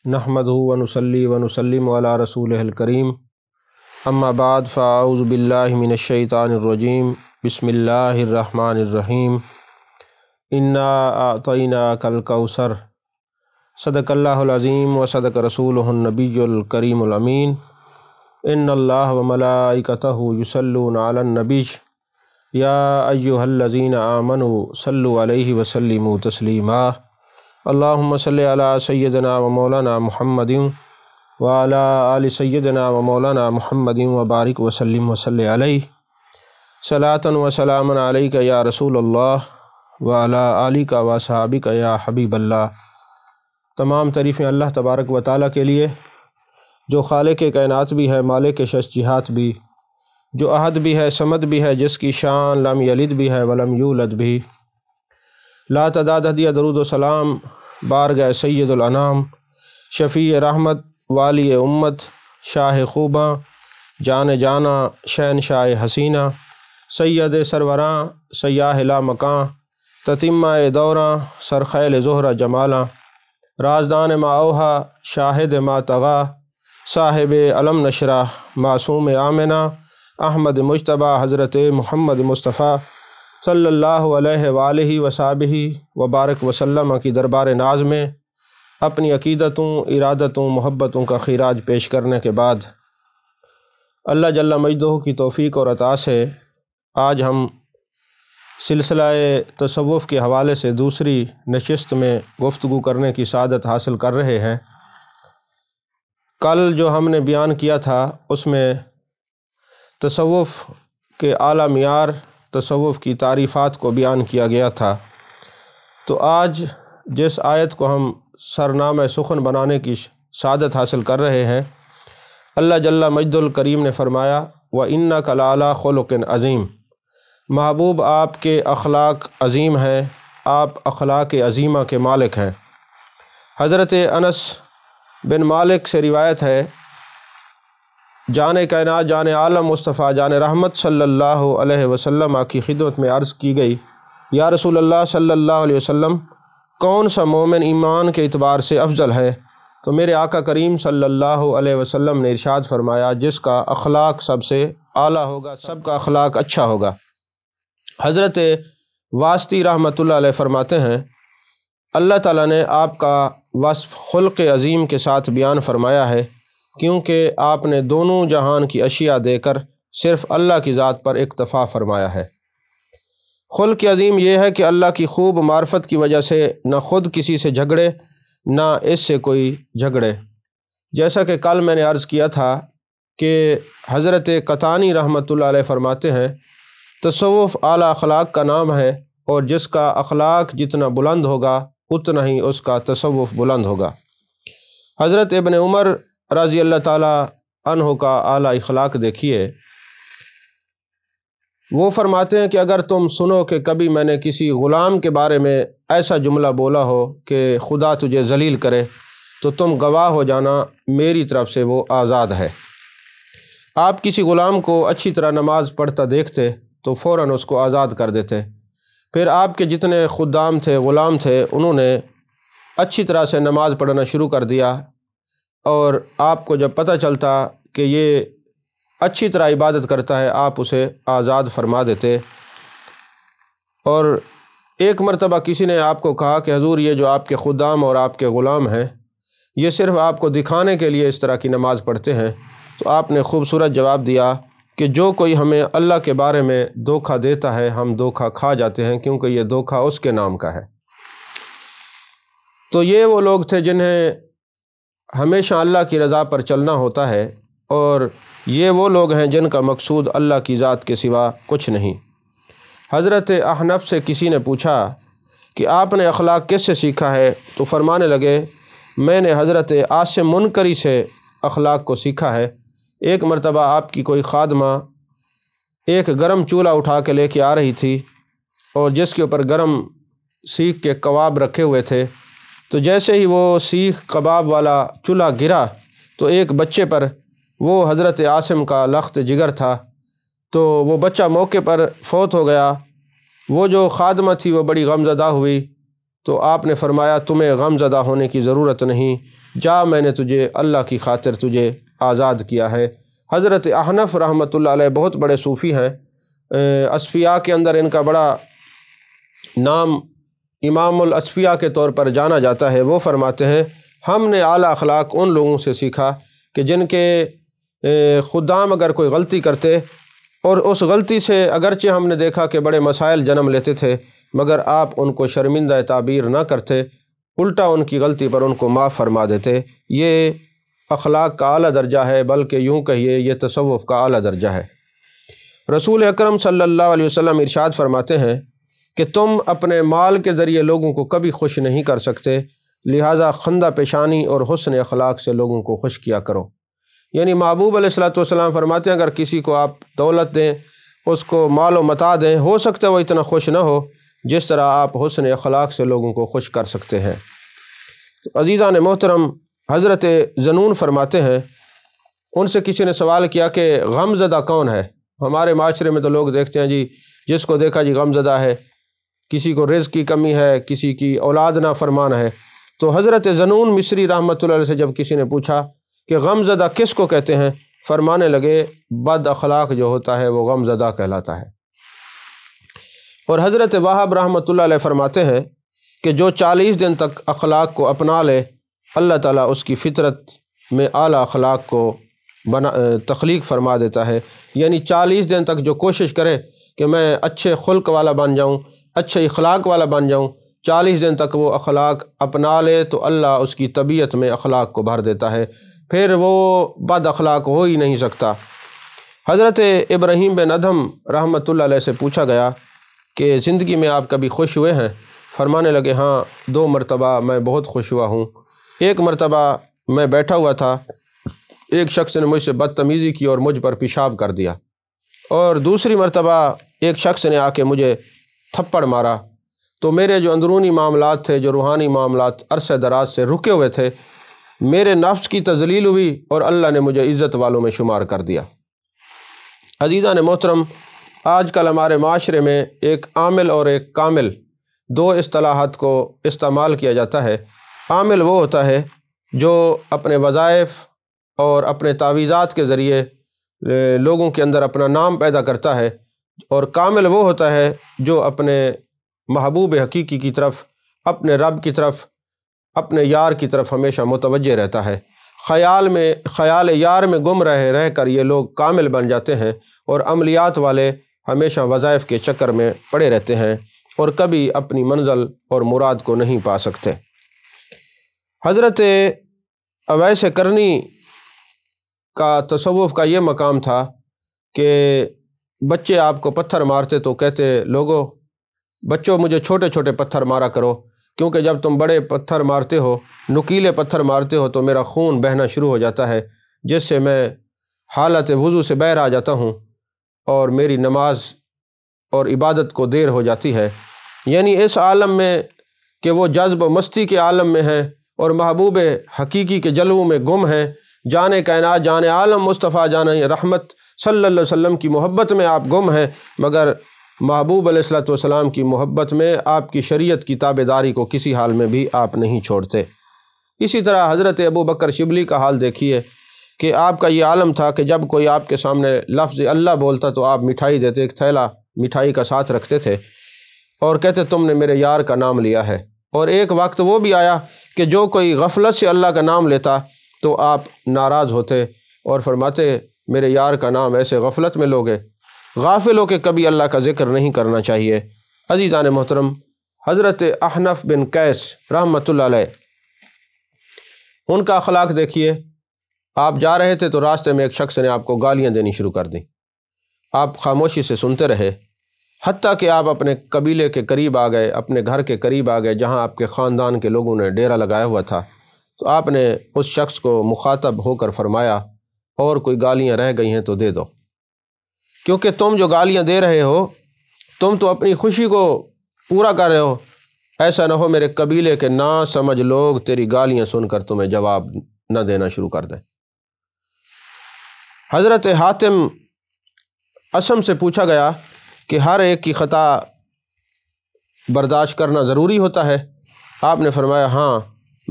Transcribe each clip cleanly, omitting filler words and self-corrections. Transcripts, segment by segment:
نحمدہ ونصلی ونسلم علی رسولہ الکریم اما بعد فاعوذ باللہ من الشیطان الرجیم بسم اللہ الرحمن الرحیم انا اعطیناک الکوثر صدق اللہ العظیم وصدق رسولہ النبی الکریم الامین ان اللہ وملائکتہ یصلون علی النبی یا ایہا الذین آمنوا صلوا علیہ وسلموا تسلیما اللہم صلی علی سیدنا و مولانا محمد وعلی آل سیدنا و مولانا محمد وبارک وسلم وصلی علیہ صلاۃ و سلام علیک یا رسول اللہ وعلی آلک و صحابک یا حبیب اللہ۔ تمام تعریفیں اللہ تبارک و تعالیٰ کے لیے جو خالق کائنات بھی ہے، مالک ششجہات بھی، جو احد بھی ہے، صمد بھی ہے، جس کی شان لم یلد بھی ہے ولم یولد بھی۔ لا تعداد ہدیہ درود و سلام بارگاہ سید الانام، شفیع رحمت، والی امت، شاہ خوباں، جان جانا، شہنشاہ حسینہ، سید سروراں، سیاہ لا مکاں، تتمہ دوراں، سرخیل زہرہ جمالاں، رازدان ما اوہا، شاہد ما طغا، صاحب علم نشرہ، معصوم آمنہ، احمد مجتبیٰ، حضرت محمد مصطفیٰ صلی اللہ علیہ وآلہ وصحبہ وبارک وسلم کی دربار ناز میں اپنی عقیدتوں، ارادتوں، محبتوں کا خراج پیش کرنے کے بعد اللہ جل مجدہ کی توفیق اور عطا سے آج ہم سلسلہ تصوف کے حوالے سے دوسری نشست میں گفتگو کرنے کی سعادت حاصل کر رہے ہیں۔ کل جو ہم نے بیان کیا تھا اس میں تصوف کے اعلیٰ معیار، تصوف کی تعریفات کو بیان کیا گیا تھا۔ تو آج جس آیت کو ہم سرنامہ سخن بنانے کی سعادت حاصل کر رہے ہیں، اللہ جل مجدہ الکریم نے فرمایا وَإِنَّكَ لَعَلَىٰ خُلُقٍ عظیم، محبوب آپ کے اخلاق عظیم ہیں، آپ اخلاق عظیمہ کے مالک ہیں۔ حضرت انس بن مالک سے روایت ہے، جان کائنات، جان عالم مصطفیٰ، جان رحمت صلی اللہ علیہ وسلم کی خدمت میں عرض کی گئی، یا رسول اللہ صلی اللہ علیہ وسلم، کون سا مومن ایمان کے اعتبار سے افضل ہے؟ تو میرے آقا کریم صلی اللہ علیہ وسلم نے ارشاد فرمایا، جس کا اخلاق سب سے اعلیٰ ہوگا، سب کا اخلاق اچھا ہوگا۔ حضرت واسطی رحمۃ اللہ علیہ فرماتے ہیں، اللہ تعالیٰ نے آپ کا وصف خلق عظیم کے ساتھ بیان فرمایا ہے، کیونکہ آپ نے دونوں جہان کی اشیاء دے کر صرف اللہ کی ذات پر اکتفا فرمایا ہے۔ خلق عظیم یہ ہے کہ اللہ کی خوب معرفت کی وجہ سے نہ خود کسی سے جھگڑے، نہ اس سے کوئی جھگڑے۔ جیسا کہ کل میں نے عرض کیا تھا کہ حضرت قطانی رحمۃ اللہ علیہ فرماتے ہیں، تصوف اعلیٰ اخلاق کا نام ہے، اور جس کا اخلاق جتنا بلند ہوگا اتنا ہی اس کا تصوف بلند ہوگا۔ حضرت ابن عمر رضی اللہ تعالیٰ عنہ کا اعلیٰ اخلاق دیکھیے، وہ فرماتے ہیں کہ اگر تم سنو کہ کبھی میں نے کسی غلام کے بارے میں ایسا جملہ بولا ہو کہ خدا تجھے ذلیل کرے، تو تم گواہ ہو جانا میری طرف سے وہ آزاد ہے۔ آپ کسی غلام کو اچھی طرح نماز پڑھتا دیکھتے تو فوراً اس کو آزاد کر دیتے۔ پھر آپ کے جتنے خدام تھے، غلام تھے، انہوں نے اچھی طرح سے نماز پڑھنا شروع کر دیا، اور آپ کو جب پتہ چلتا کہ یہ اچھی طرح عبادت کرتا ہے، آپ اسے آزاد فرما دیتے۔ اور ایک مرتبہ کسی نے آپ کو کہا کہ حضور، یہ جو آپ کے خدام اور آپ کے غلام ہیں، یہ صرف آپ کو دکھانے کے لیے اس طرح کی نماز پڑھتے ہیں۔ تو آپ نے خوبصورت جواب دیا کہ جو کوئی ہمیں اللہ کے بارے میں دھوکہ دیتا ہے، ہم دھوکہ کھا جاتے ہیں، کیونکہ یہ دھوکہ اس کے نام کا ہے۔ تو یہ وہ لوگ تھے جنہیں ہمیشہ اللہ کی رضا پر چلنا ہوتا ہے، اور یہ وہ لوگ ہیں جن کا مقصود اللہ کی ذات کے سوا کچھ نہیں۔ حضرت احنف سے کسی نے پوچھا کہ آپ نے اخلاق کس سے سیکھا ہے؟ تو فرمانے لگے، میں نے حضرت عاصم منکری سے اخلاق کو سیکھا ہے۔ ایک مرتبہ آپ کی کوئی خادمہ ایک گرم چولہا اٹھا کے لے کے آ رہی تھی، اور جس کے اوپر گرم سیخ کے کباب رکھے ہوئے تھے، تو جیسے ہی وہ سیخ کباب والا چولہا گرا تو ایک بچے پر، وہ حضرت عاصم کا لخت جگر تھا، تو وہ بچہ موقع پر فوت ہو گیا۔ وہ جو خادمہ تھی وہ بڑی غم زدہ ہوئی، تو آپ نے فرمایا تمہیں غم زدہ ہونے کی ضرورت نہیں، جا میں نے تجھے اللہ کی خاطر تجھے آزاد کیا ہے۔ حضرت احنف رحمۃ اللہ علیہ بہت بڑے صوفی ہیں، اصفیاء کے اندر ان کا بڑا نام امام الاصفیاء کے طور پر جانا جاتا ہے۔ وہ فرماتے ہیں ہم نے اعلیٰ اخلاق ان لوگوں سے سیکھا کہ جن کے خدام اگر کوئی غلطی کرتے اور اس غلطی سے اگرچہ ہم نے دیکھا کہ بڑے مسائل جنم لیتے تھے، مگر آپ ان کو شرمندہ تعبیر نہ کرتے، الٹا ان کی غلطی پر ان کو معاف فرما دیتے۔ یہ اخلاق کا اعلیٰ درجہ ہے، بلکہ یوں کہیے یہ تصوف کا اعلیٰ درجہ ہے۔ رسول اکرم صلی اللہ علیہ وسلم ارشاد فرماتے ہیں کہ تم اپنے مال کے ذریعے لوگوں کو کبھی خوش نہیں کر سکتے، لہٰذا خندہ پیشانی اور حسن اخلاق سے لوگوں کو خوش کیا کرو۔ یعنی محبوب علیہ الصلوۃ والسلام فرماتے ہیں اگر کسی کو آپ دولت دیں، اس کو مال و متاع دیں، ہو سکتا ہے وہ اتنا خوش نہ ہو جس طرح آپ حسن اخلاق سے لوگوں کو خوش کر سکتے ہیں۔ تو عزیزان محترم، حضرت ذنون فرماتے ہیں ان سے کسی نے سوال کیا کہ غم زدہ کون ہے؟ ہمارے معاشرے میں تو لوگ دیکھتے ہیں جی جس کو دیکھا جی غم زدہ ہے، کسی کو رزق کی کمی ہے، کسی کی اولاد نافرمان ہے۔ تو حضرت ذنون مصری رحمۃ اللہ علیہ سے جب کسی نے پوچھا کہ غم زدہ کس کو کہتے ہیں، فرمانے لگے بد اخلاق جو ہوتا ہے وہ غم زدہ کہلاتا ہے۔ اور حضرت وہاب رحمۃ اللہ علیہ فرماتے ہیں کہ جو 40 دن تک اخلاق کو اپنا لے، اللہ تعالیٰ اس کی فطرت میں اعلیٰ اخلاق کو تخلیق فرما دیتا ہے۔ یعنی 40 دن تک جو کوشش کرے کہ میں اچھے خلق والا بن جاؤں، اچھے اخلاق والا بن جاؤں، 40 دن تک وہ اخلاق اپنا لے تو اللہ اس کی طبیعت میں اخلاق کو بھر دیتا ہے، پھر وہ بد اخلاق ہو ہی نہیں سکتا۔ حضرت ابراہیم بن ادھم رحمۃ اللہ علیہ سے پوچھا گیا کہ زندگی میں آپ کبھی خوش ہوئے ہیں؟ فرمانے لگے ہاں 2 مرتبہ میں بہت خوش ہوا ہوں۔ ایک مرتبہ میں بیٹھا ہوا تھا، ایک شخص نے مجھ سے بدتمیزی کی اور مجھ پر پیشاب کر دیا، اور دوسری مرتبہ ایک شخص نے آ کے مجھے تھپڑ مارا، تو میرے جو اندرونی معاملات تھے، جو روحانی معاملات عرصہ دراز سے رکے ہوئے تھے، میرے نفس کی تذلیل ہوئی اور اللہ نے مجھے عزت والوں میں شمار کر دیا۔ عزیزان محترم، آج کل ہمارے معاشرے میں ایک عامل اور ایک کامل 2 اصطلاحات کو استعمال کیا جاتا ہے۔ عامل وہ ہوتا ہے جو اپنے وظائف اور اپنے تعویذات کے ذریعے لوگوں کے اندر اپنا نام پیدا کرتا ہے، اور کامل وہ ہوتا ہے جو اپنے محبوب حقیقی کی طرف، اپنے رب کی طرف، اپنے یار کی طرف ہمیشہ متوجہ رہتا ہے۔ خیال یار میں گم رہ کر یہ لوگ کامل بن جاتے ہیں، اور عملیات والے ہمیشہ وظائف کے چکر میں پڑے رہتے ہیں اور کبھی اپنی منزل اور مراد کو نہیں پا سکتے۔ حضرت اویس کرنی کا تصوف کا یہ مقام تھا کہ بچے آپ کو پتھر مارتے تو کہتے لوگوں بچوں مجھے چھوٹے چھوٹے پتھر مارا کرو، کیونکہ جب تم بڑے پتھر مارتے ہو، نکیلے پتھر مارتے ہو تو میرا خون بہنا شروع ہو جاتا ہے، جس سے میں حالت وضو سے باہر آ جاتا ہوں اور میری نماز اور عبادت کو دیر ہو جاتی ہے۔ یعنی اس عالم میں کہ وہ جذب و مستی کے عالم میں ہیں اور محبوب حقیقی کے جلووں میں گم ہیں، جان کائنات، جان عالم مصطفیٰ جان رحمت صلی اللہ علیہ وسلم کی محبت میں آپ گم ہیں، مگر محبوب علیہ الصلوۃ والسلام کی محبت میں آپ کی شریعت کی تابعداری کو کسی حال میں بھی آپ نہیں چھوڑتے۔ اسی طرح حضرت ابو بکر شبلی کا حال دیکھیے کہ آپ کا یہ عالم تھا کہ جب کوئی آپ کے سامنے لفظ اللہ بولتا تو آپ مٹھائی دیتے، ایک تھیلا مٹھائی کا ساتھ رکھتے تھے اور کہتے تم نے میرے یار کا نام لیا ہے۔ اور ایک وقت وہ بھی آیا کہ جو کوئی غفلت سے اللہ کا نام لیتا تو آپ ناراض ہوتے اور فرماتے میرے یار کا نام ایسے غفلت میں لوگے، غافل ہو کے کبھی اللہ کا ذکر نہیں کرنا چاہیے۔ عزیزان محترم، حضرت احنف بن قیس رحمۃ اللہ علیہ، ان کا اخلاق دیکھیے۔ آپ جا رہے تھے تو راستے میں ایک شخص نے آپ کو گالیاں دینی شروع کر دیں، آپ خاموشی سے سنتے رہے، حتیٰ کہ آپ اپنے قبیلے کے قریب آ گئے، اپنے گھر کے قریب آ گئے جہاں آپ کے خاندان کے لوگوں نے ڈیرا لگایا ہوا تھا، تو آپ نے اس شخص کو مخاطب ہو کر فرمایا اور کوئی گالیاں رہ گئی ہیں تو دے دو، کیونکہ تم جو گالیاں دے رہے ہو تم تو اپنی خوشی کو پورا کر رہے ہو، ایسا نہ ہو میرے قبیلے کے نا سمجھ لوگ تیری گالیاں سن کر تمہیں جواب نہ دینا شروع کر دیں۔ حضرت حاتم اسم سے پوچھا گیا کہ ہر ایک کی خطا برداشت کرنا ضروری ہوتا ہے؟ آپ نے فرمایا ہاں،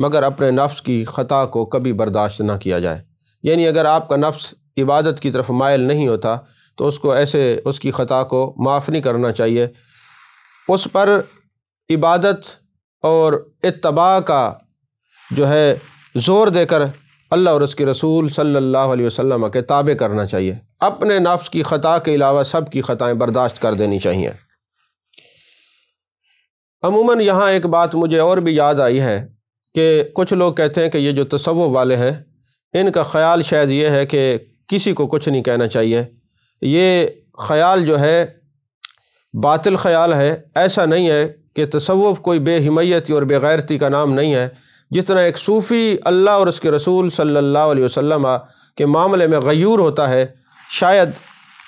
مگر اپنے نفس کی خطا کو کبھی برداشت نہ کیا جائے۔ یعنی اگر آپ کا نفس عبادت کی طرف مائل نہیں ہوتا تو اس کو ایسے اس کی خطا کو معاف نہیں کرنا چاہیے، اس پر عبادت اور اتباع کا جو ہے زور دے کر اللہ اور اس کے رسول صلی اللہ علیہ وسلم کے تابع کرنا چاہیے۔ اپنے نفس کی خطا کے علاوہ سب کی خطائیں برداشت کر دینی چاہیے۔ عموماً یہاں ایک بات مجھے اور بھی یاد آئی ہے کہ کچھ لوگ کہتے ہیں کہ یہ جو تصوف والے ہیں ان کا خیال شاید یہ ہے کہ کسی کو کچھ نہیں کہنا چاہیے۔ یہ خیال جو ہے باطل خیال ہے۔ ایسا نہیں ہے کہ تصوف کوئی بے حمیتی اور بے غیرتی کا نام نہیں ہے۔ جتنا ایک صوفی اللہ اور اس کے رسول صلی اللہ علیہ وسلم کے معاملے میں غیور ہوتا ہے، شاید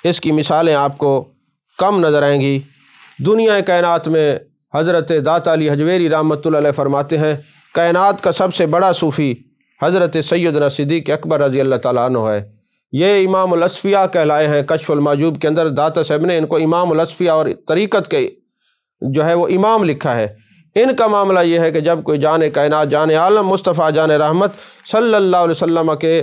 اس کی مثالیں آپ کو کم نظر آئیں گی۔ دنیا کائنات میں حضرت داتا علی حجویری رحمۃ اللہ علیہ فرماتے ہیں کائنات کا سب سے بڑا صوفی حضرت سیدنا صدیق اکبر رضی اللہ تعالیٰ عنہ ہے۔ یہ امام الاصفیاء کہلائے ہیں۔ کشف المحجوب کے اندر داتا صاحب نے ان کو امام الاصفیاء اور طریقت کے جو ہے وہ امام لکھا ہے۔ ان کا معاملہ یہ ہے کہ جب کوئی جان کائنات، جان عالم مصطفیٰ جان رحمت صلی اللہ علیہ وسلم کے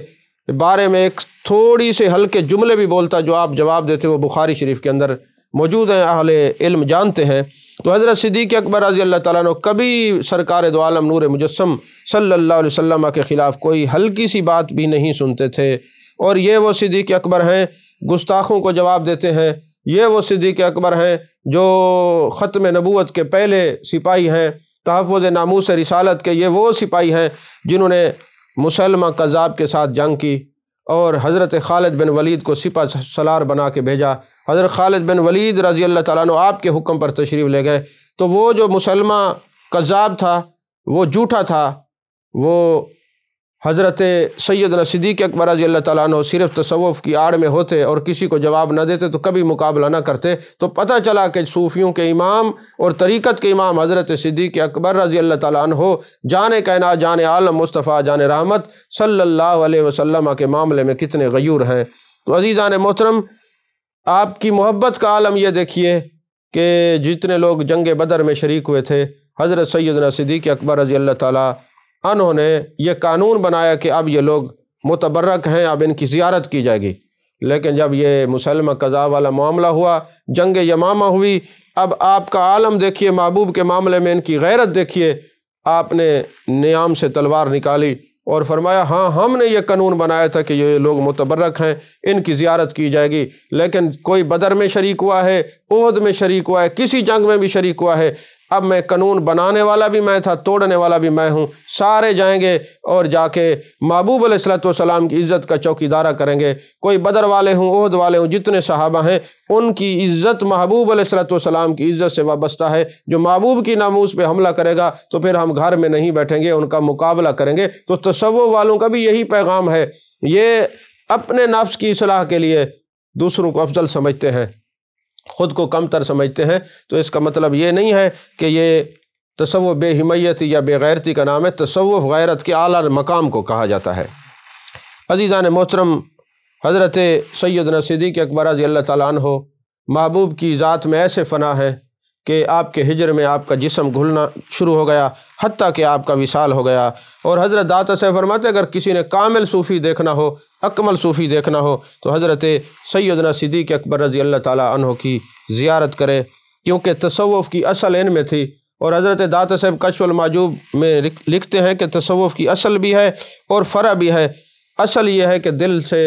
بارے میں ایک تھوڑی سے ہلکے جملے بھی بولتا جو آپ جواب دیتے وہ بخاری شریف کے اندر موجود ہیں، اہل علم جانتے ہیں۔ تو حضرت صدیق اکبر رضی اللہ تعالیٰ عنہ کبھی سرکار دو عالم نور مجسم صلی اللہ علیہ وسلم کے خلاف کوئی ہلکی سی بات بھی نہیں سنتے تھے، اور یہ وہ صدیق اکبر ہیں گستاخوں کو جواب دیتے ہیں۔ یہ وہ صدیق اکبر ہیں جو ختم نبوت کے پہلے سپاہی ہیں، تحفظ ناموس رسالت کے یہ وہ سپاہی ہیں جنہوں نے مسلمہ کذاب کے ساتھ جنگ کی اور حضرت خالد بن ولید کو سپہ سالار بنا کے بھیجا۔ حضرت خالد بن ولید رضی اللہ تعالیٰ عنہ آپ کے حکم پر تشریف لے گئے، تو وہ جو مسلمہ کذاب تھا، وہ جھوٹا تھا، وہ حضرت سیدنا صدیق اکبر رضی اللہ تعالیٰ عنہ صرف تصوف کی آڑ میں ہوتے اور کسی کو جواب نہ دیتے تو کبھی مقابلہ نہ کرتے۔ تو پتہ چلا کہ صوفیوں کے امام اور طریقت کے امام حضرت صدیق اکبر رضی اللہ تعالیٰ عنہ جان کائنات، جان عالم مصطفیٰ جان رحمت صلی اللہ علیہ وسلم کے معاملے میں کتنے غیور ہیں۔ تو عزیزان محترم، آپ کی محبت کا عالم یہ دیکھیے کہ جتنے لوگ جنگ بدر میں شریک ہوئے تھے، حضرت سیدنا صدیق اکبر رضی اللہ تعالیٰ انہوں نے یہ قانون بنایا کہ اب یہ لوگ متبرک ہیں، اب ان کی زیارت کی جائے گی۔ لیکن جب یہ مسلمہ قضاء والا معاملہ ہوا، جنگ یمامہ ہوئی، اب آپ کا عالم دیکھیے، محبوب کے معاملے میں ان کی غیرت دیکھیے۔ آپ نے نیام سے تلوار نکالی اور فرمایا ہاں ہم نے یہ قانون بنایا تھا کہ یہ لوگ متبرک ہیں، ان کی زیارت کی جائے گی، لیکن کوئی بدر میں شریک ہوا ہے، احد میں شریک ہوا ہے، کسی جنگ میں بھی شریک ہوا ہے، اب میں قانون بنانے والا بھی میں تھا، توڑنے والا بھی میں ہوں۔ سارے جائیں گے اور جا کے محبوب علیہ الصلوۃ والسلام کی عزت کا چوکیدارہ کریں گے، کوئی بدر والے ہوں، احد والے ہوں، جتنے صحابہ ہیں ان کی عزت محبوب علیہ الصلوۃ والسلام کی عزت سے وابستہ ہے۔ جو محبوب کی ناموس پہ حملہ کرے گا تو پھر ہم گھر میں نہیں بیٹھیں گے، ان کا مقابلہ کریں گے۔ تو تصوف والوں کا بھی یہی پیغام ہے، یہ اپنے نفس کی اصلاح کے لیے دوسروں کو افضل سمجھتے ہیں، خود کو کم تر سمجھتے ہیں۔ تو اس کا مطلب یہ نہیں ہے کہ یہ تصوف بے حمیتی یا بے غیرتی کا نام ہے، تصوف غیرت کے اعلیٰ مقام کو کہا جاتا ہے۔ عزیزان محترم، حضرت سیدنا صدیق اکبر رضی اللہ تعالیٰ عنہ محبوب کی ذات میں ایسے فنا ہے کہ آپ کے ہجر میں آپ کا جسم گھلنا شروع ہو گیا، حتیٰ کہ آپ کا وصال ہو گیا۔ اور حضرت داتا صاحب فرماتے اگر کسی نے کامل صوفی دیکھنا ہو، اکمل صوفی دیکھنا ہو تو حضرت سیدنا صدیق اکبر رضی اللہ تعالیٰ عنہ کی زیارت کرے، کیونکہ تصوف کی اصل ان میں تھی۔ اور حضرت داتا صاحب کشف المحجوب میں لکھتے ہیں کہ تصوف کی اصل بھی ہے اور فرع بھی ہے۔ اصل یہ ہے کہ دل سے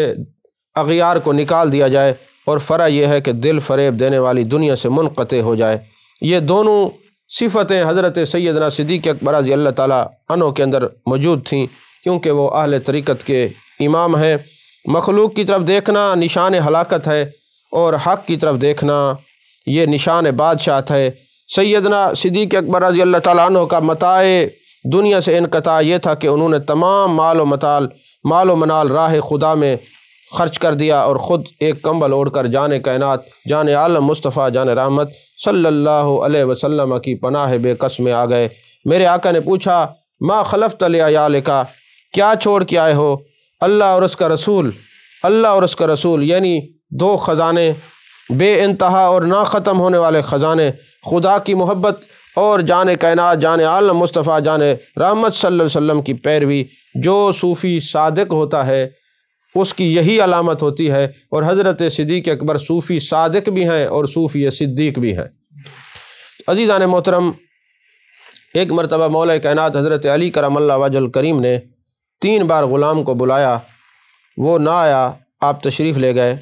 اغیار کو نکال دیا جائے، اور فرع یہ ہے کہ دل فریب دینے والی دنیا سے منقطع ہو جائے۔ یہ دونوں صفتیں حضرت سیدنا صدیق اکبر رضی اللہ تعالیٰ عنہ کے اندر موجود تھیں، کیونکہ وہ اہل طریقت کے امام ہیں۔ مخلوق کی طرف دیکھنا نشان ہلاکت ہے، اور حق کی طرف دیکھنا یہ نشان بادشاہت ہے۔ سیدنا صدیق اکبر رضی اللہ تعالیٰ عنہ کا متاع دنیا سے انقطاع یہ تھا کہ انہوں نے تمام مال و منال راہ خدا میں خرچ کر دیا، اور خود ایک کمبل اوڑھ کر جان کائنات، جان عالم مصطفیٰ جان رحمت صلی اللہ علیہ وسلم کی پناہ بے کس میں آ گئے۔ میرے آقا نے پوچھا ما خلفت لعیالک، کیا چھوڑ کے آئے ہو؟ اللہ اور اس کا رسول، اللہ اور اس کا رسول، یعنی دو خزانے، بے انتہا اور نہ ختم ہونے والے خزانے، خدا کی محبت اور جان کائنات، جان عالم مصطفیٰ، جان رحمت صلی اللہ علیہ وسلم کی پیروی، جو صوفی صادق ہوتا ہے اس کی یہی علامت ہوتی ہے۔ اور حضرت صدیق اکبر صوفی صادق بھی ہیں اور صوفی صدیق بھی ہیں۔ عزیزان محترم، ایک مرتبہ مولا کائنات حضرت علی کرم اللہ وجہ الکریم نے 3 بار غلام کو بلایا، وہ نہ آیا، آپ تشریف لے گئے۔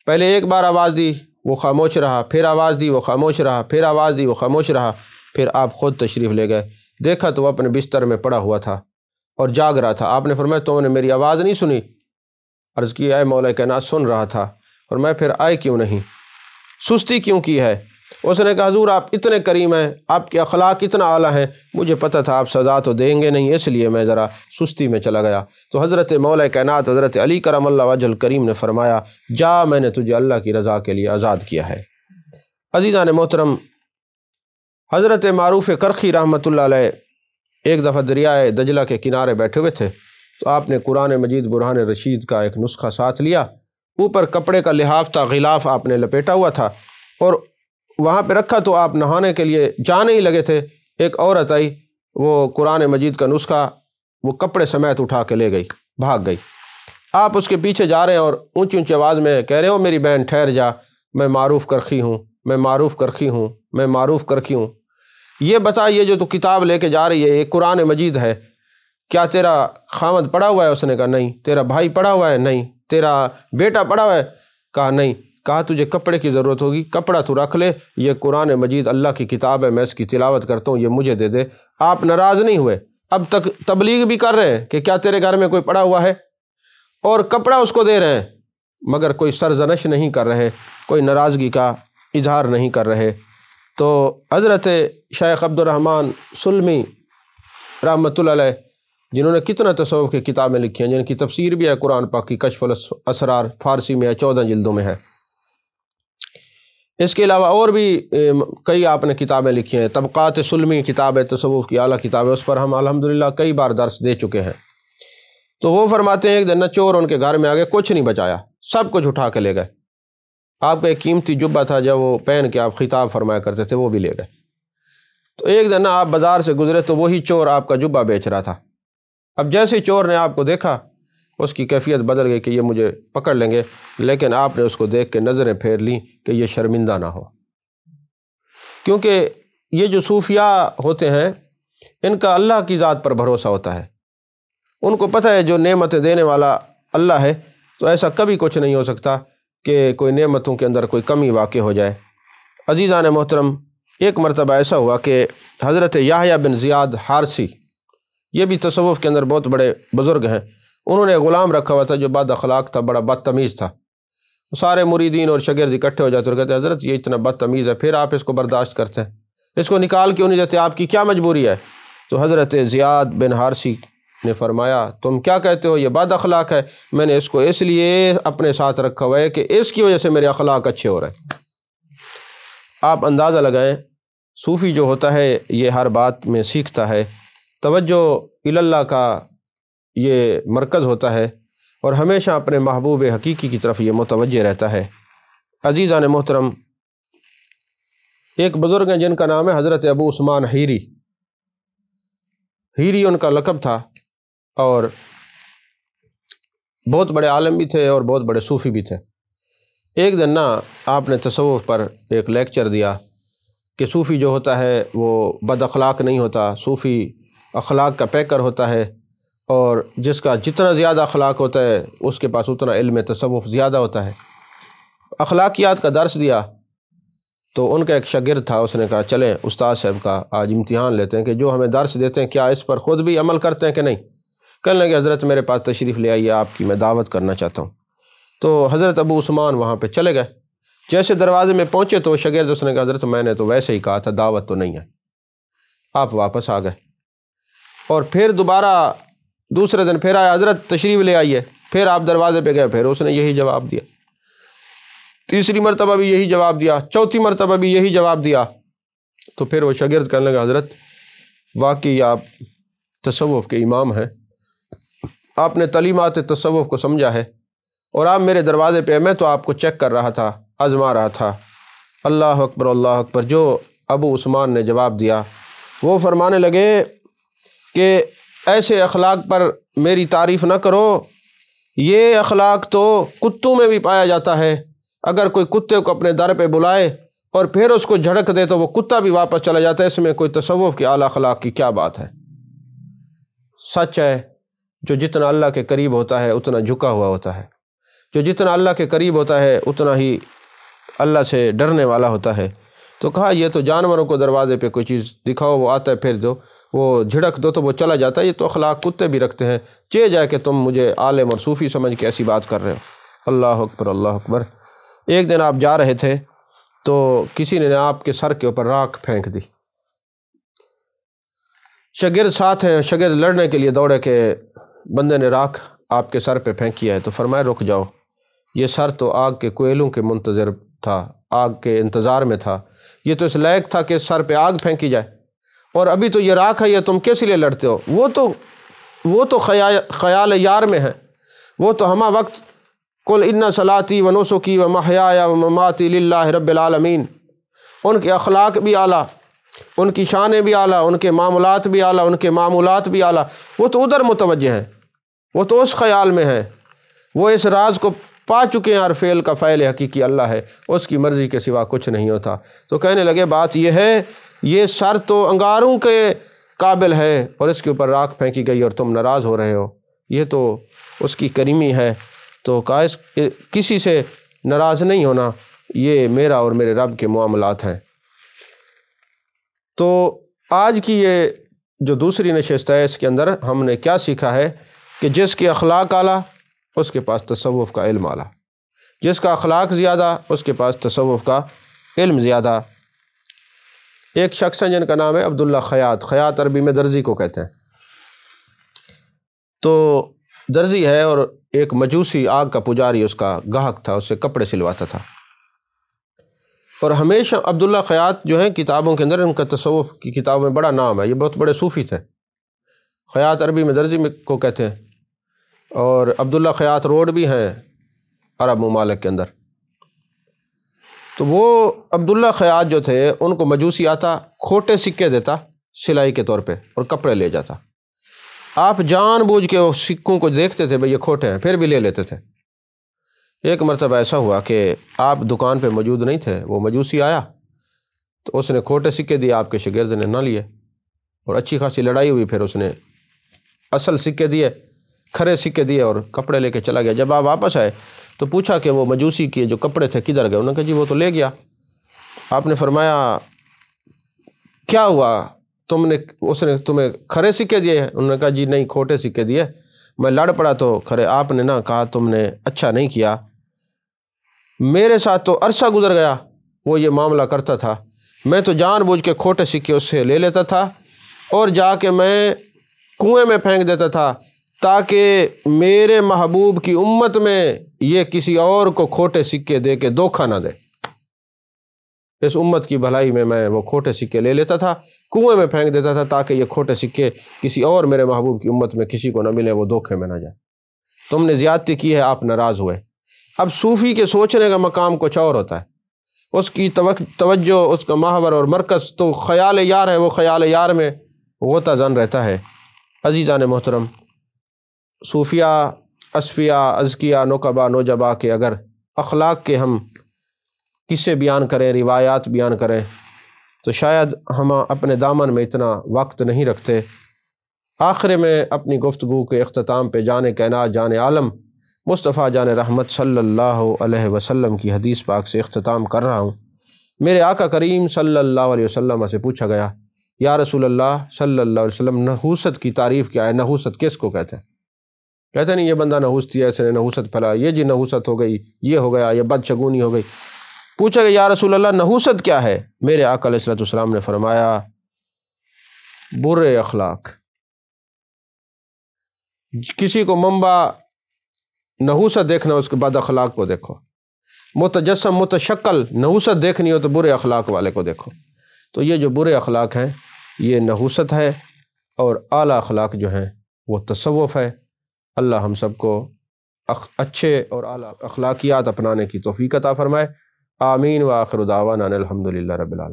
پہلے 1 بار آواز دی، وہ خاموش رہا، پھر آواز دی، وہ خاموش رہا، پھر آواز دی، وہ خاموش رہا، پھر آپ خود تشریف لے گئے۔ دیکھا تو وہ اپنے بستر میں پڑا ہوا تھا اور جاگ رہا تھا۔ آپ نے فرمایا تو نے میری آواز نہیں سنی؟ عرض کی اے مولا کائنات سن رہا تھا۔ اور میں پھر آئے کیوں نہیں، سستی کیوں کی ہے؟ اس نے کہا حضور آپ اتنے کریم ہیں، آپ کے اخلاق اتنا اعلیٰ ہیں، مجھے پتہ تھا آپ سزا تو دیں گے نہیں، اس لیے میں ذرا سستی میں چلا گیا۔ تو حضرت مولا کائنات حضرت علی کرم اللہ وجہ الکریم نے فرمایا جا، میں نے تجھے اللہ کی رضا کے لیے آزاد کیا ہے۔ عزیزان محترم، حضرت معروف کرخی رحمۃ اللہ علیہ ایک دفعہ دریائے دجلہ کے کنارے بیٹھے ہوئے تھے، تو آپ نے قرآن مجید برہان رشید کا ایک نسخہ ساتھ لیا، اوپر کپڑے کا لحاف تھا، غلاف آپ نے لپیٹا ہوا تھا، اور وہاں پہ رکھا تو آپ نہانے کے لیے جانے ہی لگے تھے، ایک عورت آئی، وہ قرآن مجید کا نسخہ وہ کپڑے سمیت اٹھا کے لے گئی، بھاگ گئی۔ آپ اس کے پیچھے جا رہے ہیں اور اونچی اونچی آواز میں کہہ رہے ہو میری بہن ٹھہر جا، میں معروف کرخی ہوں، میں معروف کرخی ہوں، میں معروف کرخی ہوں۔ یہ بتا، یہ جو تو کتاب لے کے جا رہی ہے یہ قرآن مجید ہے، کیا تیرا خامد پڑھا ہوا ہے؟ اس نے کہا نہیں۔ تیرا بھائی پڑھا ہوا ہے؟ نہیں۔ تیرا بیٹا پڑھا ہوا ہے؟ کہا نہیں۔ کہا تجھے کپڑے کی ضرورت ہوگی، کپڑا تو رکھ لے، یہ قرآن مجید اللہ کی کتاب ہے، میں اس کی تلاوت کرتا ہوں، یہ مجھے دے دے۔ آپ ناراض نہیں ہوئے، اب تک تبلیغ بھی کر رہے ہیں کہ کیا تیرے گھر میں کوئی پڑھا ہوا ہے، اور کپڑا اس کو دے رہے ہیں، مگر کوئی سرزنش نہیں کر رہے، کوئی ناراضگی کا اظہار نہیں کر رہے۔ تو حضرت شیخ عبد الرحمن سلمی رحمۃ اللہ علیہ، جنہوں نے کتنا تصوف کی کتابیں لکھی ہیں، جن کی تفسیر بھی ہے قرآن پاک کی کشف الاسرار، فارسی میں ہے، 14 جلدوں میں ہے۔ اس کے علاوہ اور بھی کئی آپ نے کتابیں لکھی ہیں، طبقات سلمی کتاب ہے، تصوف کی اعلیٰ کتاب ہے، اس پر ہم الحمدللہ کئی بار درس دے چکے ہیں۔ تو وہ فرماتے ہیں ایک دن چور ان کے گھر میں آگے، کچھ نہیں بچایا، سب کچھ اٹھا کے لے گئے۔ آپ کا ایک قیمتی جبہ تھا جب وہ پہن کے آپ خطاب فرمایا کرتے تھے، وہ بھی لے گئے۔ تو ایک دن آپ بازار سے گزرے تو وہی چور آپ کا جبہ بیچ رہا تھا۔ اب جیسے چور نے آپ کو دیکھا، اس کی کیفیت بدل گئی کہ یہ مجھے پکڑ لیں گے، لیکن آپ نے اس کو دیکھ کے نظریں پھیر لیں کہ یہ شرمندہ نہ ہو، کیونکہ یہ جو صوفیاء ہوتے ہیں ان کا اللہ کی ذات پر بھروسہ ہوتا ہے، ان کو پتہ ہے جو نعمتیں دینے والا اللہ ہے، تو ایسا کبھی کچھ نہیں ہو سکتا کہ کوئی نعمتوں کے اندر کوئی کمی واقع ہو جائے۔ عزیزان محترم، ایک مرتبہ ایسا ہوا کہ حضرت یحییٰ بن زیاد حارثی، یہ بھی تصوف کے اندر بہت بڑے بزرگ ہیں، انہوں نے غلام رکھا ہوا تھا جو بد اخلاق تھا، بڑا بدتمیز تھا۔ سارے مریدین اور شاگرد اکٹھے ہو جاتے اور کہتے ہیں حضرت یہ اتنا بدتمیز ہے، پھر آپ اس کو برداشت کرتے ہیں، اس کو نکال کیوں نہیں دیتے، آپ کی کیا مجبوری ہے؟ تو حضرت زیاد بن حارثی نے فرمایا تم کیا کہتے ہو، یہ بد اخلاق ہے، میں نے اس کو اس لیے اپنے ساتھ رکھا ہوا ہے کہ اس کی وجہ سے میرے اخلاق اچھے ہو رہے ہیں۔ آپ اندازہ لگائیں، صوفی جو ہوتا ہے یہ ہر بات میں سیکھتا ہے، توجہ اللہ کا یہ مرکز ہوتا ہے، اور ہمیشہ اپنے محبوب حقیقی کی طرف یہ متوجہ رہتا ہے۔ عزیزان محترم، ایک بزرگ ہیں جن کا نام ہے حضرت ابو عثمان حیری، حیری ان کا لقب تھا، اور بہت بڑے عالم بھی تھے اور بہت بڑے صوفی بھی تھے۔ ایک دن آپ نے تصوف پر ایک لیکچر دیا کہ صوفی جو ہوتا ہے وہ بد اخلاق نہیں ہوتا، صوفی اخلاق کا پیکر ہوتا ہے، اور جس کا جتنا زیادہ اخلاق ہوتا ہے اس کے پاس اتنا علم تصوف زیادہ ہوتا ہے۔ اخلاقیات کا درس دیا تو ان کا ایک شاگرد تھا، اس نے کہا چلیں استاد صاحب کا آج امتحان لیتے ہیں کہ جو ہمیں درس دیتے ہیں کیا اس پر خود بھی عمل کرتے ہیں کہ نہیں۔ کہنے لگے حضرت میرے پاس تشریف لے آئیے، آپ کی میں دعوت کرنا چاہتا ہوں۔ تو حضرت ابو عثمان وہاں پہ چلے گئے، جیسے دروازے میں پہنچے تو شاگرد اس نے کہا حضرت میں نے تو ویسے ہی کہا تھا، دعوت تو نہیں ہے۔ آپ واپس آ گئے، اور پھر دوبارہ دوسرے دن پھر آیا، حضرت تشریف لے آئیے، پھر آپ دروازے پہ گئے، پھر اس نے یہی جواب دیا، تیسری مرتبہ بھی یہی جواب دیا، چوتھی مرتبہ بھی یہی جواب دیا۔ تو پھر وہ شاگرد کہنے لگا حضرت واقعی آپ تصوف کے امام ہیں، آپ نے تعلیمات تصوف کو سمجھا ہے، اور آپ میرے دروازے پہ، میں تو آپ کو چیک کر رہا تھا، آزما رہا تھا۔ اللہ اکبر اللہ اکبر، جو ابو عثمان نے جواب دیا، وہ فرمانے لگے کہ ایسے اخلاق پر میری تعریف نہ کرو، یہ اخلاق تو کتوں میں بھی پایا جاتا ہے۔ اگر کوئی کتے کو اپنے در پہ بلائے اور پھر اس کو جھڑک دے تو وہ کتا بھی واپس چلا جاتا ہے، اس میں کوئی تصوف کی اعلیٰ اخلاق کی کیا بات ہے؟ سچ ہے، جو جتنا اللہ کے قریب ہوتا ہے اتنا جھکا ہوا ہوتا ہے، جو جتنا اللہ کے قریب ہوتا ہے اتنا ہی اللہ سے ڈرنے والا ہوتا ہے۔ تو کہا یہ تو جانوروں کو دروازے پہ کوئی چیز دکھاؤ، وہ آتا ہے، پھر دو، وہ جھڑک دو تو وہ چلا جاتا ہے، یہ تو اخلاق کتے بھی رکھتے ہیں، چہ جائے کہ تم مجھے عالم اور صوفی سمجھ کے ایسی بات کر رہے ہو۔ اللہ اکبر، اللہ اکبر۔ ایک دن آپ جا رہے تھے تو کسی نے آپ کے سر کے اوپر راکھ پھینک دی، شاگرد ساتھ ہیں، شاگرد لڑنے کے لیے دوڑے کہ بندے نے راکھ آپ کے سر پہ پھینکی ہے، تو فرمایا رک جاؤ، یہ سر تو آگ کے کوئلوں کے منتظر تھا، آگ کے انتظار میں تھا، یہ تو اس لائق تھا کہ سر پہ آگ پھینکی جائے، اور ابھی تو یہ راکھ ہے، یہ تم کس لیے لڑتے ہو؟ وہ تو خیال یار میں ہے، وہ تو ہمہ وقت قل ان صلاتی و نسکی و محیایا و مماتی للہ رب العالمین، ان کے اخلاق بھی اعلیٰ، ان کی شانیں بھی اعلیٰ، ان کے معاملات بھی اعلیٰ، ان کے معمولات بھی اعلیٰ، وہ تو ادھر متوجہ ہیں، وہ تو اس خیال میں ہیں، وہ اس راز کو پا چکے ہیں، اور فعل کا فاعل حقیقی اللہ ہے، اس کی مرضی کے سوا کچھ نہیں ہوتا۔ تو کہنے لگے بات یہ ہے، یہ سر تو انگاروں کے قابل ہے اور اس کے اوپر راکھ پھینکی گئی اور تم ناراض ہو رہے ہو، یہ تو اس کی کریمی ہے۔ تو کہا کسی سے ناراض نہیں ہونا، یہ میرا اور میرے رب کے معاملات ہیں۔ تو آج کی یہ جو دوسری نشست ہے، اس کے اندر ہم نے کیا سیکھا ہے کہ جس کے اخلاق اعلیٰ اس کے پاس تصوف کا علم اعلیٰ، جس کا اخلاق زیادہ اس کے پاس تصوف کا علم زیادہ۔ ایک شخص ہیں جن کا نام ہے عبداللہ خیاط، خیاط عربی میں درزی کو کہتے ہیں۔ تو درزی ہے اور ایک مجوسی آگ کا پجاری اس کا گاہک تھا، اس سے کپڑے سلواتا تھا، اور ہمیشہ عبداللہ خیاط جو ہیں کتابوں کے اندر ان کا تصوف کی کتابوں میں بڑا نام ہے، یہ بہت بڑے صوفی تھے۔ خیاط عربی میں درزی کو کہتے ہیں، اور عبداللہ خیاط روڈ بھی ہیں عرب ممالک کے اندر۔ تو وہ عبداللہ خیاط جو تھے ان کو مجوسی آتا، کھوٹے سکے دیتا سلائی کے طور پہ اور کپڑے لے جاتا، آپ جان بوجھ کے وہ سکوں کو دیکھتے تھے بھئی یہ کھوٹے ہیں، پھر بھی لے لیتے تھے۔ ایک مرتبہ ایسا ہوا کہ آپ دکان پہ موجود نہیں تھے، وہ مجوسی آیا تو اس نے کھوٹے سکے دیے، آپ کے شاگرد نے نہ لیے، اور اچھی خاصی لڑائی ہوئی، پھر اس نے اصل سکے دیے، کھرے سکے دیے اور کپڑے لے کے چلا گیا۔ جب آپ واپس آئے تو پوچھا کہ وہ مجوسی کے جو کپڑے تھے کدھر گئے؟ انہوں نے کہا جی وہ تو لے گیا۔ آپ نے فرمایا کیا ہوا، اس نے تمہیں کھرے سکے دیے؟ انہوں نے کہا جی نہیں، کھوٹے سکے دیے، میں لڑ پڑا تو کھرے۔ آپ نے نہ کہا تم نے اچھا نہیں کیا، میرے ساتھ تو عرصہ گزر گیا وہ یہ معاملہ کرتا تھا، میں تو جان بوجھ کے کھوٹے سکے اس سے لے لیتا تھا اور جا کے میں کنویں میں پھینک دیتا تھا تاکہ میرے محبوب کی امت میں یہ کسی اور کو کھوٹے سکے دے کے دھوکہ نہ دے۔ اس امت کی بھلائی میں وہ کھوٹے سکے لے لیتا تھا، کنویں میں پھینک دیتا تھا تاکہ یہ کھوٹے سکے کسی اور میرے محبوب کی امت میں کسی کو نہ ملے، وہ دھوکے میں نہ جائے۔ تم نے زیادتی کی ہے، آپ ناراض ہوئے۔ اب صوفی کے سوچنے کا مقام کچھ اور ہوتا ہے، اس کی توجہ، اس کا محور اور مرکز تو خیال یار ہے، وہ خیال یار میں غوطہ زن رہتا ہے۔ عزیزان محترم، صوفیاء، اصفیاء، اذکیاء، نقبا، نوجبا کے اگر اخلاق کے ہم قصے بیان کریں، روایات بیان کریں تو شاید ہم اپنے دامن میں اتنا وقت نہیں رکھتے۔ آخر میں اپنی گفتگو کے اختتام پہ جان کائنات، جان عالم، مصطفیٰ جان رحمت صلی اللہ علیہ وسلم کی حدیث پاک سے اختتام کر رہا ہوں۔ میرے آقا کریم صلی اللہ علیہ وسلم سے پوچھا گیا، یا رسول اللہ صلی اللہ علیہ وسلم، نحوست کی تعریف کیا ہے؟ نحوست کس کو کہتے ہیں؟ کہتے نہیں یہ بندہ نحوستی ہے، اس نے نحوست پھیلا، یہ جی نحوست ہو گئی، یہ ہو گیا، یہ بدشگونی ہو گئی۔ پوچھا کہ یا رسول اللہ نحوست کیا ہے؟ میرے آقا علیہ السلام نے فرمایا برے اخلاق۔ کسی کو منبع نحوست دیکھنا، اس کے بد اخلاق کو دیکھو۔ متجسم متشکل نحوست دیکھنی ہو تو برے اخلاق والے کو دیکھو۔ تو یہ جو برے اخلاق ہیں یہ نحوست ہے، اور اعلیٰ اخلاق جو ہیں وہ تصوف ہے۔ اللہ ہم سب کو اچھے اور اعلیٰ اخلاقیات اپنانے کی توفیق عطا فرمائے۔ آمین، وآخر دعوانا الحمدللہ رب العالمین۔